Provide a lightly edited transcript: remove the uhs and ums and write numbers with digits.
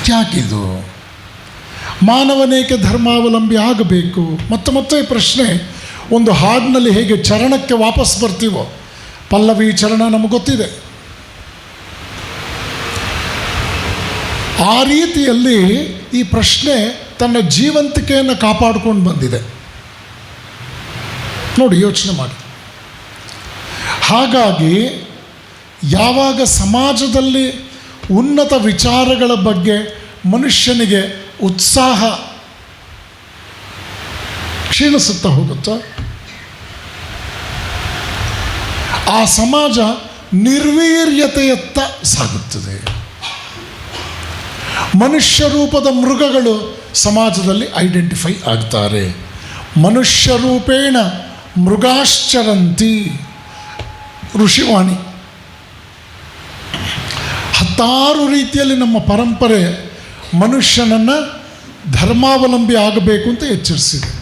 ಯಾಕಿದು? ಮಾನವನೇಕೆ ಧರ್ಮಾವಲಂಬಿ ಆಗಬೇಕು? ಮತ್ತೆ ಈ ಪ್ರಶ್ನೆ. ಒಂದು ಹಾಡಿನಲ್ಲಿ ಹೇಗೆ ಚರಣಕ್ಕೆ ವಾಪಸ್ ಬರ್ತೀವೋ, ಪಲ್ಲವಿ ಚರಣ ನಮಗೆ ಗೊತ್ತಿದೆ, ಆ ರೀತಿಯಲ್ಲಿ ಈ ಪ್ರಶ್ನೆ ತನ್ನ ಜೀವಂತಿಕೆಯನ್ನು ಕಾಪಾಡಿಕೊಂಡು ಬಂದಿದೆ. ನೋಡಿ, ಯೋಚನೆ ಮಾಡಿ. ಹಾಗಾಗಿ ಯಾವಾಗ ಸಮಾಜದಲ್ಲಿ ಉನ್ನತ ವಿಚಾರಗಳ ಬಗ್ಗೆ ಮನುಷ್ಯನಿಗೆ ಉತ್ಸಾಹ ಕ್ಷೀಣಿಸುತ್ತಾ ಹೋಗುತ್ತೋ, ಆ ಸಮಾಜ ನಿರ್ವೀರ್ಯತೆಯತ್ತ ಸಾಗುತ್ತದೆ. ಮನುಷ್ಯ ರೂಪದ ಮೃಗಗಳು ಸಮಾಜದಲ್ಲಿ ಐಡೆಂಟಿಫೈ ಆಗ್ತಾರೆ. ಮನುಷ್ಯ ರೂಪೇಣ ಮೃಗಾಶ್ಚರಂತಿ ಋಷಿವಾಣಿ. ಹತ್ತಾರು ರೀತಿಯಲ್ಲಿ ನಮ್ಮ ಪರಂಪರೆ ಮನುಷ್ಯನನ್ನು ಧರ್ಮಾವಲಂಬಿ ಆಗಬೇಕು ಅಂತ ಎಚ್ಚರಿಸಿದೆ.